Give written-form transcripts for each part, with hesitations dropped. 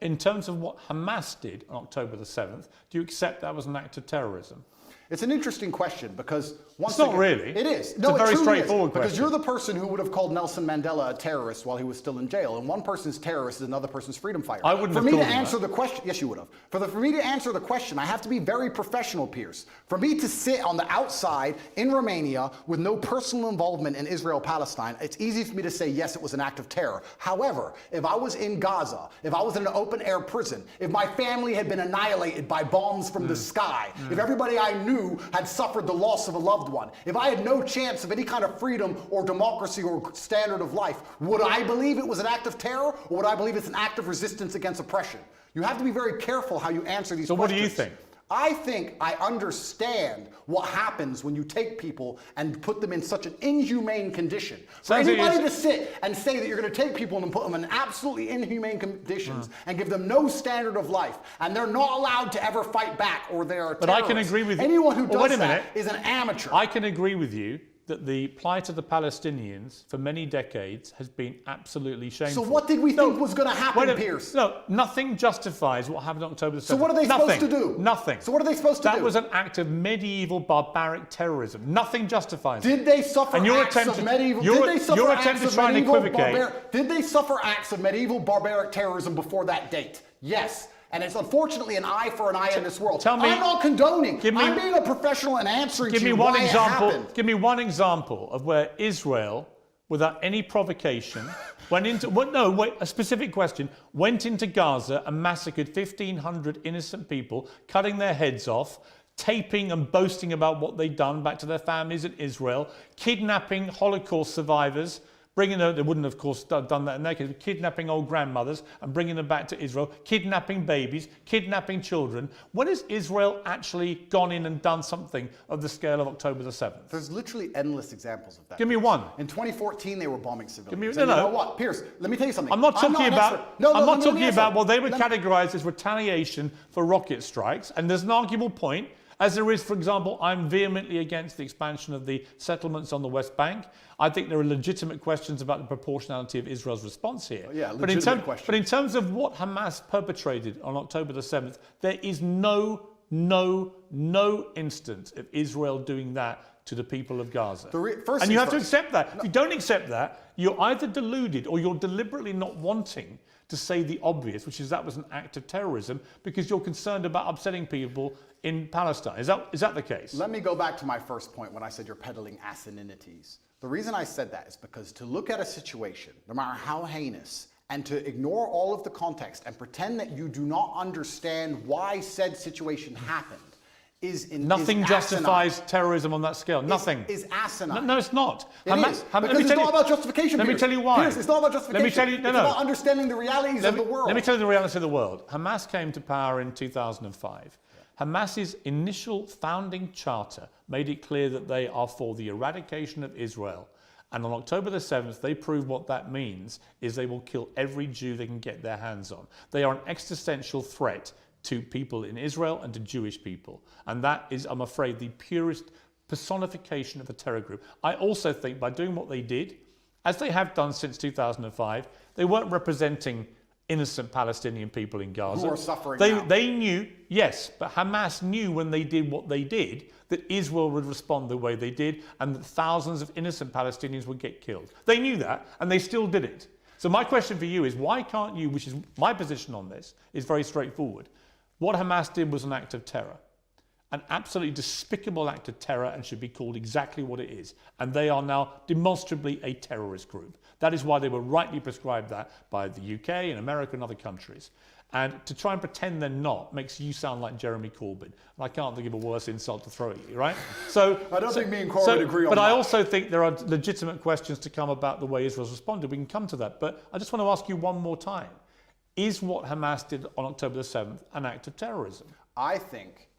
in terms of what Hamas did on October the 7th, do you accept that was an act of terrorism? It's an interesting question because it's not really. It is. No, it's a very straightforward question. Because you're the person who would have called Nelson Mandela a terrorist while he was still in jail, and one person's terrorist is another person's freedom fighter. I wouldn't have called him that. For me to answer the question, yes, you would have. For me to answer the question, I have to be very professional, Pierce. For me to sit on the outside in Romania with no personal involvement in Israel-Palestine, it's easy for me to say yes, it was an act of terror. However, if I was in Gaza, if I was in an open-air prison, if my family had been annihilated by bombs from the sky, if everybody I knew had suffered the loss of a loved one, if I had no chance of any kind of freedom or democracy or standard of life, would I believe it was an act of terror, or would I believe it's an act of resistance against oppression? You have to be very careful how you answer these questions. So what do you think? I think I understand what happens when you take people and put them in such an inhumane condition. For anybody to sit and say that you're going to take people and put them in absolutely inhumane conditions and give them no standard of life, and they're not allowed to ever fight back, or they are terrorists. But I can agree with you. Anyone who does that is an amateur. I can agree with you that the plight of the Palestinians for many decades has been absolutely shameful. So what did we think was going to happen, Pierce? No, nothing justifies what happened on October the 7th. So what are they supposed to do? Nothing. So what are they supposed to do? That was an act of medieval barbaric terrorism. Nothing justifies it. Did they suffer acts of medieval? Did they suffer acts of medieval barbaric terrorism before that date? Yes. And it's unfortunately an eye for an eye in this world. I'm not condoning. I'm being a professional and answering to you why it happened. Give me one example of where Israel, without any provocation, went into, a specific question, went into Gaza and massacred 1,500 innocent people, cutting their heads off, taping and boasting about what they'd done back to their families in Israel, kidnapping Holocaust survivors, bringing them, they wouldn't have, of course, done that in their case, kidnapping old grandmothers and bringing them back to Israel, kidnapping babies, kidnapping children. When has Israel actually gone in and done something of the scale of October the 7th? There's literally endless examples of that. Give me one. In 2014, they were bombing civilians. Give me, you know what, Pierce, let me tell you something. I'm not talking about what they would categorize as retaliation for rocket strikes, and there's an arguable point. As there is, for example, I'm vehemently against the expansion of the settlements on the West Bank. I think there are legitimate questions about the proportionality of Israel's response here. Yeah, but in terms of what Hamas perpetrated on October the 7th, there is no instance of Israel doing that to the people of Gaza. And you have to accept that. No. If you don't accept that, you're either deluded or you're deliberately not wanting to say the obvious, which is that was an act of terrorism, because you're concerned about upsetting people in Palestine. Is that the case? Let me go back to my first point when I said you're peddling asininities. The reason I said that is because to look at a situation, no matter how heinous, and to ignore all of the context and pretend that you do not understand why said situation happened Nothing justifies terrorism on that scale. Nothing. Is asinine. No, it's not. Because it's not about justification. Let me tell you why. Pierce, it's not about justification. Let me tell you, it's about understanding the realities of the world. Let me tell you the reality of the world. Hamas came to power in 2005. Hamas's initial founding charter made it clear that they are for the eradication of Israel. And on October the 7th, they prove what that means is they will kill every Jew they can get their hands on. They are an existential threat to people in Israel and to Jewish people. And that is, I'm afraid, the purest personification of a terror group. I also think by doing what they did, as they have done since 2005, they weren't representing innocent Palestinian people in Gaza. Who are suffering now. They knew, yes, but Hamas knew when they did what they did that Israel would respond the way they did and that thousands of innocent Palestinians would get killed. They knew that, and they still did it. So my question for you is, why can't you, which is my position on this, is very straightforward. What Hamas did was an act of terror, an absolutely despicable act of terror, and should be called exactly what it is. And they are now demonstrably a terrorist group. That is why they were rightly prescribed that by the UK and America and other countries. And to try and pretend they're not makes you sound like Jeremy Corbyn. And I can't think of a worse insult to throw at you, right? So I don't think me and Corbyn agree on that. But I also think there are legitimate questions to come about the way Israel's responded. We can come to that. But I just want to ask you one more time. Is what Hamas did on October the 7th an act of terrorism? I think,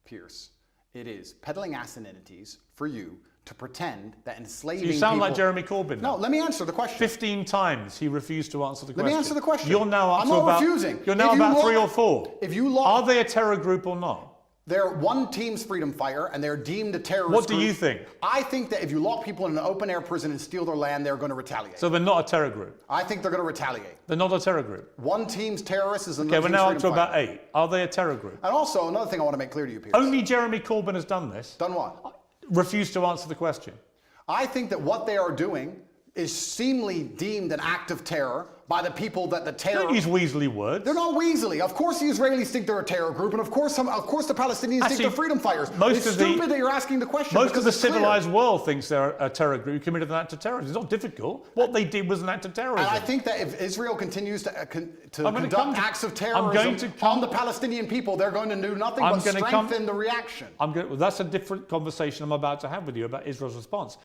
Pierce, it is peddling asininities for you to pretend that enslaving people... You sound like Jeremy Corbyn now. No, let me answer the question. 15 times he refused to answer the question. Let me answer the question. You're now up I'm to not about... refusing. You're now about 3 or 4. If you lost... Are they a terror group or not? They're one team's freedom fighter, and they're deemed a terrorist What do group. you think? I think that if you lock people in an open-air prison and steal their land, they're going to retaliate. So they're not a terror group. I think they're going to retaliate. They're not a terror group. One team's terrorist is another Okay, we're team's now up freedom to fighter. about 8. Are they a terror group? And also, another thing I want to make clear to you, Piers. Only Jeremy Corbyn has done this. Done what? Refused to answer the question. I think that what they are doing is seemingly deemed an act of terror by the people that the terror... Don't use weaselly words. They're not weaselly. Of course the Israelis think they're a terror group, and of course the Palestinians think they're freedom fighters. It's stupid that you're asking the question. Most of the civilized world thinks they're a terror group who committed an act of terrorism. It's not difficult. What they did was an act of terrorism. And I think that if Israel continues to conduct acts of terrorism on the Palestinian people, they're going to do nothing but strengthen the reaction. That's a different conversation I'm about to have with you about Israel's response.